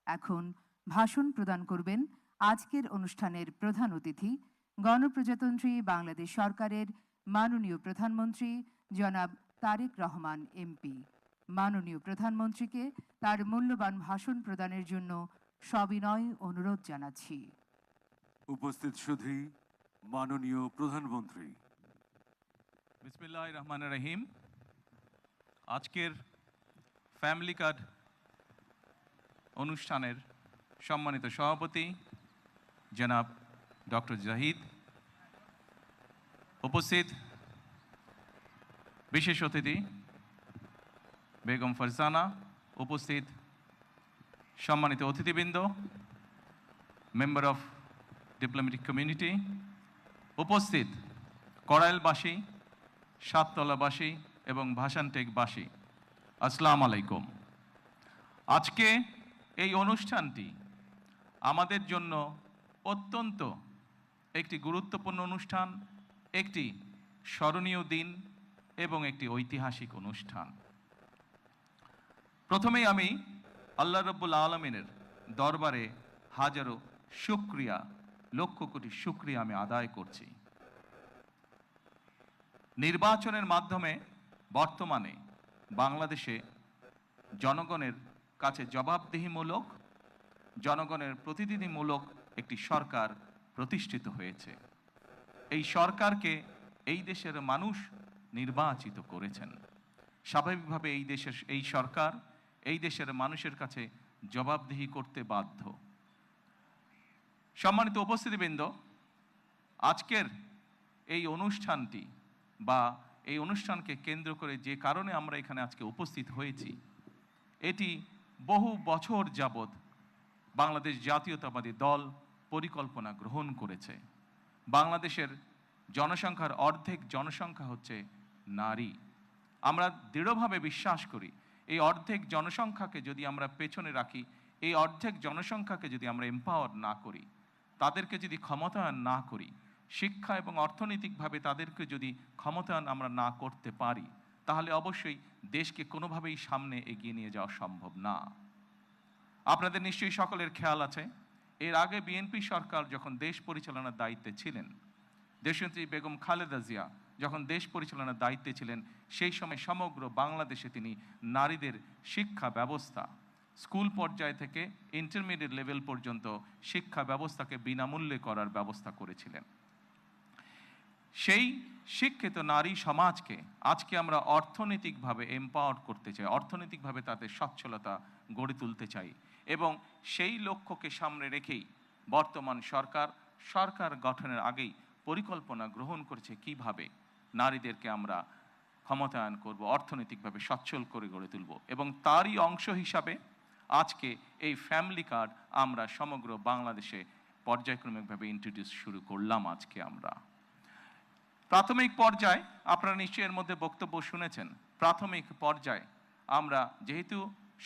এখন ভাষণ প্রদান করবেন আজকের অনুষ্ঠানের প্রধান অতিথি, গণপ্রজাতন্ত্রী বাংলাদেশ সরকারের মাননীয় প্রধানমন্ত্রী জনাব তারেক রহমান এমপি। মাননীয় প্রধানমন্ত্রীকে তার মূল্যবান ভাষণ প্রদানের জন্য সবিনয় অনুরোধ জানাচ্ছি। উপস্থিত সুধী, মাননীয় প্রধানমন্ত্রী। বিসমিল্লাহির রহমানির রহিম। আজকের ফ্যামিলি কার্ড অনুষ্ঠানের সম্মানিত সভাপতি জনাব ডক্টর জাহিদ, উপস্থিত বিশেষ অতিথি বেগম ফারজানা, উপস্থিত সম্মানিত অতিথিবৃন্দ, মেম্বার অফ ডিপ্লোম্যাটিক কমিউনিটি, উপস্থিত কড়াইলবাসী, সাততলাবাসী এবং ভাষানটেকবাসী, আসসালামু আলাইকুম। আজকে এই অনুষ্ঠানটি আমাদের জন্য অত্যন্ত একটি গুরুত্বপূর্ণ অনুষ্ঠান, একটি স্মরণীয় দিন এবং একটি ঐতিহাসিক অনুষ্ঠান। প্রথমেই আমি আল্লাহ রাব্বুল আলামিনের দরবারে হাজারো শুকরিয়া, লক্ষ কোটি শুকরিয়া আমি আদায় করছি। নির্বাচনের মাধ্যমে বর্তমানে বাংলাদেশে জনগণের কাছে জবাবদিহিমূলক, জনগণের প্রতিনিধিমূলক একটি সরকার প্রতিষ্ঠিত হয়েছে। এই সরকারকে এই দেশের মানুষ নির্বাচিত করেছেন। স্বাভাবিকভাবে এই সরকার এই দেশের মানুষের কাছে জবাবদিহি করতে বাধ্য। সম্মানিত উপস্থিতিবৃন্দ, আজকের এই অনুষ্ঠানটি বা এই অনুষ্ঠানকে কেন্দ্র করে যে কারণে আমরা এখানে আজকে উপস্থিত হয়েছি, এটি বহু বছর যাবৎ বাংলাদেশ জাতীয়তাবাদী দল পরিকল্পনা গ্রহণ করেছে। বাংলাদেশের জনসংখ্যার অর্ধেক জনসংখ্যা হচ্ছে নারী। আমরা দৃঢ়ভাবে বিশ্বাস করি এই অর্ধেক জনসংখ্যাকে যদি আমরা পেছনে রাখি, এই অর্ধেক জনসংখ্যাকে যদি আমরা এম্পাওয়ার না করি, তাদেরকে যদি ক্ষমতায়ন না করি, শিক্ষা এবং অর্থনৈতিকভাবে তাদেরকে যদি ক্ষমতায়ন আমরা না করতে পারি, তাহলে অবশ্যই দেশকে কোনোভাবেই সামনে এগিয়ে নিয়ে যাওয়া সম্ভব না। আপনাদের নিশ্চয়ই সকলের খেয়াল আছে, এর আগে বিএনপি সরকার যখন দেশ পরিচালনার দায়িত্বে ছিলেন, দেশনেত্রী বেগম খালেদা জিয়া যখন দেশ পরিচালনার দায়িত্বে ছিলেন, সেই সময় সমগ্র বাংলাদেশে তিনি নারীদের শিক্ষা ব্যবস্থা, স্কুল পর্যায় থেকে ইন্টারমিডিয়েট লেভেল পর্যন্ত শিক্ষা ব্যবস্থাকে বিনামূল্যে করার ব্যবস্থা করেছিলেন। সেই শিক্ষিত নারী সমাজকে আজকে আমরা অর্থনৈতিকভাবে এম্পাওয়ার করতে চাই, অর্থনৈতিকভাবে তাদের সচ্ছলতা গড়ে তুলতে চাই, এবং সেই লক্ষ্যকে সামনে রেখেই বর্তমান সরকার গঠনের আগেই পরিকল্পনা গ্রহণ করেছে কিভাবে নারীদেরকে আমরা ক্ষমতায়ন করব, অর্থনৈতিকভাবে সচ্ছল করে গড়ে তুলব। এবং তারই অংশ হিসাবে আজকে এই ফ্যামিলি কার্ড আমরা সমগ্র বাংলাদেশে পর্যায়ক্রমিকভাবে ইন্ট্রোডিউস শুরু করলাম। আজকে আমরা প্রাথমিক পর্যায়ে, আপনারা নিশ্চয়ই এর মধ্যে বক্তব্য শুনেছেন, প্রাথমিক পর্যায়ে আমরা যেহেতু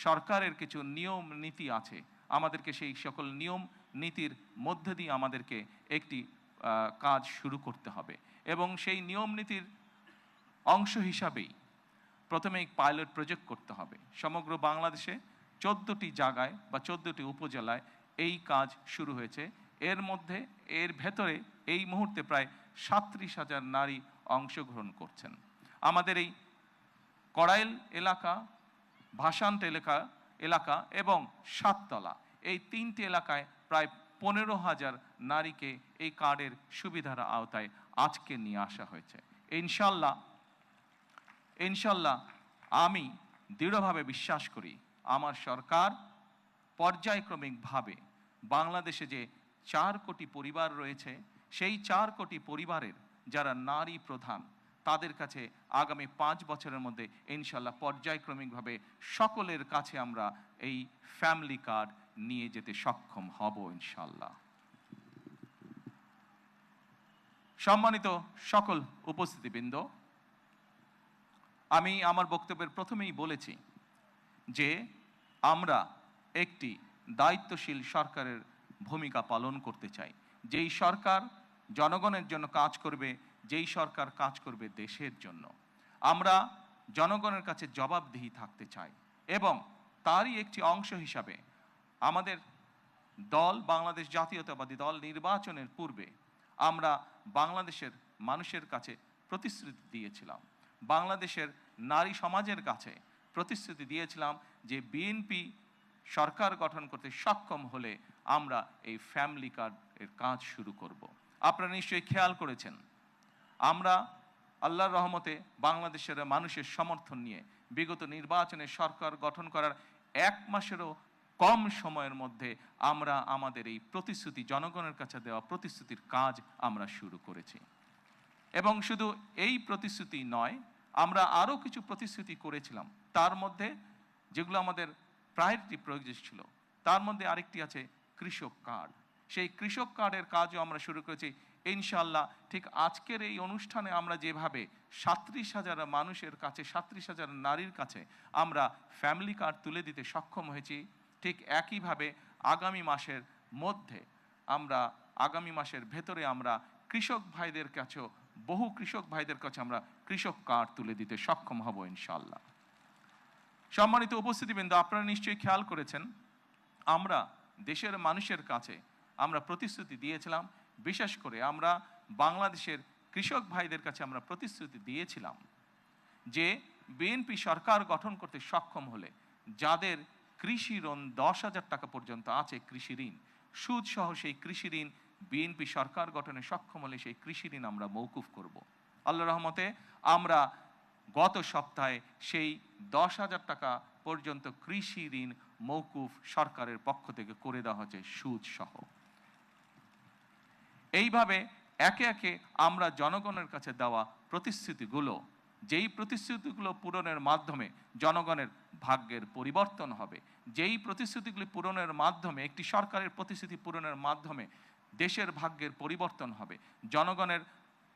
সরকারের কিছু নিয়ম নীতি আছে, আমাদেরকে সেই সকল নিয়ম নীতির মধ্যে দিয়ে আমাদেরকে একটি কাজ শুরু করতে হবে, এবং সেই নিয়ম নীতির অংশ হিসাবেই প্রথমে পাইলট প্রজেক্ট করতে হবে। সমগ্র বাংলাদেশে 14টি জায়গায় বা 14টি উপজেলায় এই কাজ শুরু হয়েছে। এর ভেতরে এই মুহূর্তে প্রায় 37,000 নারী অংশগ্রহণ করছেন। আমাদের এই কড়াইল এলাকা, ভাষান্ট এলাকা এবং সাততলা, এই 3টি এলাকায় প্রায় 15,000 নারীকে এই কার্ডের সুবিধার আওতায় আজকে নিয়ে আসা হয়েছে। ইনশাল্লাহ আমি দৃঢ়ভাবে বিশ্বাস করি আমার সরকার পর্যায়ক্রমিকভাবে বাংলাদেশে যে 4 কোটি পরিবার রয়েছে, সেই 4 কোটি পরিবারের যারা নারী প্রধান, তাদের কাছে আগামী 5 বছরের মধ্যে ইনশাল্লাহ পর্যায়ক্রমিকভাবে সকলের কাছে আমরা এই ফ্যামিলি কার্ড নিয়ে যেতে সক্ষম হব ইনশাল্লাহ। সম্মানিত সকল উপস্থিতিবৃন্দ, আমি আমার বক্তব্যের প্রথমেই বলেছি যে আমরা একটি দায়িত্বশীল সরকারের ভূমিকা পালন করতে চাই, যেই সরকার জনগণের জন্য কাজ করবে, যেই সরকার কাজ করবে দেশের জন্য। আমরা জনগণের কাছে জবাবদিহি থাকতে চাই, এবং তারই একটি অংশ হিসাবে আমাদের দল বাংলাদেশ জাতীয়তাবাদী দল নির্বাচনের পূর্বে আমরা বাংলাদেশের মানুষের কাছে প্রতিশ্রুতি দিয়েছিলাম, বাংলাদেশের নারী সমাজের কাছে প্রতিশ্রুতি দিয়েছিলাম যে বিএনপি সরকার গঠন করতে সক্ষম হলে আমরা এই ফ্যামিলি কার্ডের কাজ শুরু করব। আপনারা নিশ্চয়ই খেয়াল করেছেন, আমরা আল্লাহর রহমতে বাংলাদেশের মানুষের সমর্থন নিয়ে বিগত নির্বাচনে সরকার গঠন করার 1 মাসেরও কম সময়ের মধ্যে আমরা আমাদের এই প্রতিশ্রুতি, জনগণের কাছে দেওয়া প্রতিশ্রুতির কাজ আমরা শুরু করেছি। এবং শুধু এই প্রতিশ্রুতি নয়, আমরা আরও কিছু প্রতিশ্রুতি করেছিলাম, তার মধ্যে যেগুলো আমাদের প্রায়োরিটি প্রয়োজন ছিল, তার মধ্যে আরেকটি আছে কৃষক কার্ড। সেই কৃষক কার্ডের কাজও আমরা শুরু করেছি ইনশাআল্লাহ। ঠিক আজকের এই অনুষ্ঠানে আমরা যেভাবে 37,000 মানুষের কাছে, 37,000 নারীর কাছে আমরা ফ্যামিলি কার্ড তুলে দিতে সক্ষম হয়েছি, ঠিক একইভাবে আগামী মাসের মধ্যে আগামী মাসের ভেতরে আমরা কৃষক ভাইদের কাছেও, বহু কৃষক ভাইদের কাছে আমরা কৃষক কার্ড তুলে দিতে সক্ষম হব ইনশাআল্লাহ। সম্মানিত উপস্থিতিবৃন্দ, আপনারা নিশ্চয়ই খেয়াল করেছেন, আমরা দেশের মানুষের কাছে আমরা প্রতিশ্রুতি দিয়েছিলাম, বিশেষ করে আমরা বাংলাদেশের কৃষক ভাইদের কাছে আমরা প্রতিশ্রুতি দিয়েছিলাম যে বিএনপি সরকার গঠন করতে সক্ষম হলে যাদের কৃষি ঋণ 10,000 টাকা পর্যন্ত আছে, কৃষি ঋণ সুদ সহ, সেই কৃষি ঋণ বিএনপি সরকার গঠনে সক্ষম হলে সেই কৃষি ঋণ আমরা মওকুফ করব। আল্লাহর রহমতে আমরা গত সপ্তাহে সেই 10,000 টাকা পর্যন্ত কৃষি ঋণ মওকুফ সরকারের পক্ষ থেকে করে দেওয়া হয়েছে সুদ সহ। এইভাবে একে একে আমরা জনগণের কাছে দেওয়া প্রতিশ্রুতিগুলো, যেই প্রতিশ্রুতিগুলো পূরণের মাধ্যমে জনগণের ভাগ্যের পরিবর্তন হবে, যেই প্রতিশ্রুতিগুলি পূরণের মাধ্যমে, একটি সরকারের প্রতিশ্রুতি পূরণের মাধ্যমে দেশের ভাগ্যের পরিবর্তন হবে, জনগণের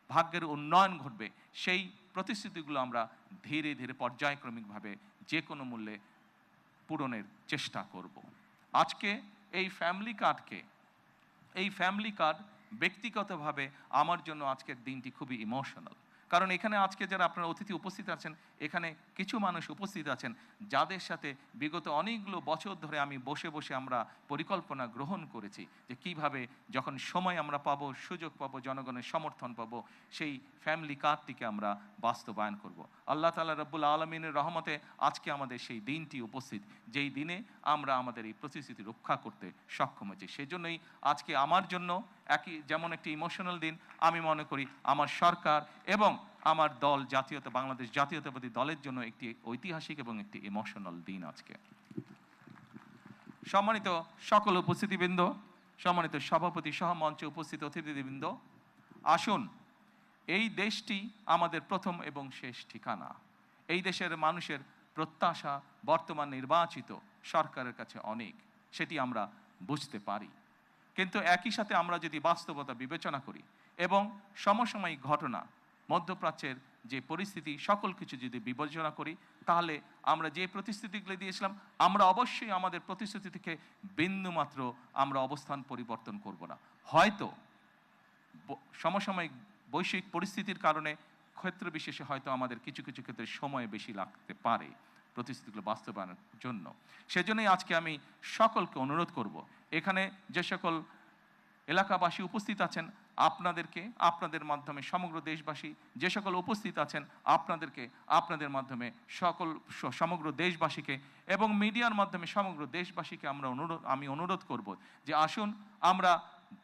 ভাগ্যের উন্নয়ন ঘটবে, সেই প্রতিশ্রুতিগুলো আমরা ধীরে ধীরে পর্যায়ক্রমিকভাবে যে কোনো মূল্যে পূরণের চেষ্টা করব। আজকে এই ফ্যামিলি কার্ড ব্যক্তিগতভাবে আমার জন্য আজকের দিনটি খুবই ইমোশনাল। কারণ এখানে আজকে যারা আপনারা অতিথি উপস্থিত আছেন, এখানে কিছু মানুষ উপস্থিত আছেন যাদের সাথে বিগত অনেকগুলো বছর ধরে আমি বসে বসে আমরা পরিকল্পনা গ্রহণ করেছি যে কিভাবে যখন সময় আমরা পাবো, সুযোগ পাবো, জনগণের সমর্থন পাবো, সেই ফ্যামিলি কার্ডটিকে আমরা বাস্তবায়ন করব। আল্লাহ তাআলা রব্বুল আলামিনের রহমতে আজকে আমাদের সেই দিনটি উপস্থিত, যেই দিনে আমরা আমাদের এই প্রতিশ্রুতি রক্ষা করতে সক্ষম হয়েছি। সেজন্যই আজকে আমার জন্য যেমন একটি ইমোশনাল দিন, আমি মনে করি আমার সরকার এবং আমার দল বাংলাদেশ জাতীয়তাবাদী দলের জন্য একটি ঐতিহাসিক এবং একটি ইমোশনাল দিন আজকে। সম্মানিত সকল উপস্থিতিবৃন্দ, সম্মানিত সভাপতি সহ মঞ্চে উপস্থিত অতিথিবৃন্দ, আসুন, এই দেশটি আমাদের প্রথম এবং শেষ ঠিকানা। এই দেশের মানুষের প্রত্যাশা বর্তমান নির্বাচিত সরকারের কাছে অনেক, সেটি আমরা বুঝতে পারি। কিন্তু একই সাথে আমরা যদি বাস্তবতা বিবেচনা করি এবং সমসাময়িক ঘটনা, মধ্যপ্রাচ্যের যে পরিস্থিতি, সকল কিছু যদি বিবেচনা করি, তাহলে আমরা যে প্রতিশ্রুতিগুলো দিয়েছিলাম, আমরা অবশ্যই আমাদের প্রতিশ্রুতি থেকে বিন্দুমাত্র আমরা অবস্থান পরিবর্তন করব না। হয়তো সমসাময়িক বৈশ্বিক পরিস্থিতির কারণে ক্ষেত্র বিশেষে হয়তো আমাদের কিছু কিছু ক্ষেত্রে সময় বেশি লাগতে পারে প্রতিশ্রুতিগুলো বাস্তবায়নের জন্য। সেজন্যই আজকে আমি সকলকে অনুরোধ করব, এখানে যে সকল এলাকাবাসী উপস্থিত আছেন আপনাদেরকে, আপনাদের মাধ্যমে সমগ্র দেশবাসী যে সকল উপস্থিত আছেন আপনাদেরকে, আপনাদের মাধ্যমে সমগ্র দেশবাসীকে এবং মিডিয়ার মাধ্যমে সমগ্র দেশবাসীকে আমি অনুরোধ করব যে আসুন আমরা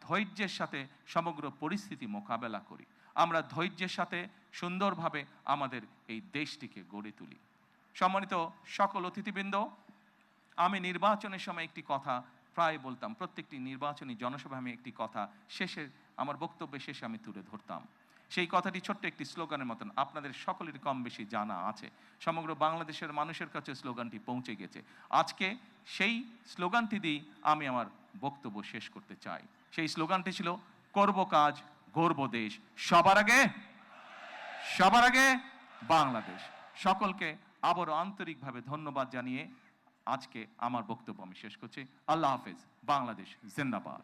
ধৈর্যের সাথে সমগ্র পরিস্থিতি মোকাবেলা করি, আমরা ধৈর্যের সাথে সুন্দরভাবে আমাদের এই দেশটিকে গড়ে তুলি। সম্মানিত সকল অতিথিবৃন্দ, আমি নির্বাচনের সময় একটি কথা প্রায় বলতাম, প্রত্যেকটি নির্বাচনী জনসভায় আমি একটি কথা আমার বক্তব্যের শেষে আমি তুলে ধরতাম। সেই কথাটি ছোট্ট একটি স্লোগানের মতন, আপনাদের সকলের কম বেশি জানা আছে, সমগ্র বাংলাদেশের মানুষের কাছে স্লোগানটি পৌঁছে গেছে। আজকে সেই স্লোগানটি দিয়ে আমি আমার বক্তব্য শেষ করতে চাই। সেই স্লোগানটি ছিল, করব কাজ, গর্ব দেশ, সবার আগে বাংলাদেশ। সকলকে আবারও আন্তরিকভাবে ধন্যবাদ জানিয়ে আজকে আমার বক্তব্য আমি শেষ করছি। আল্লাহ হাফেজ। বাংলাদেশ জিন্দাবাদ।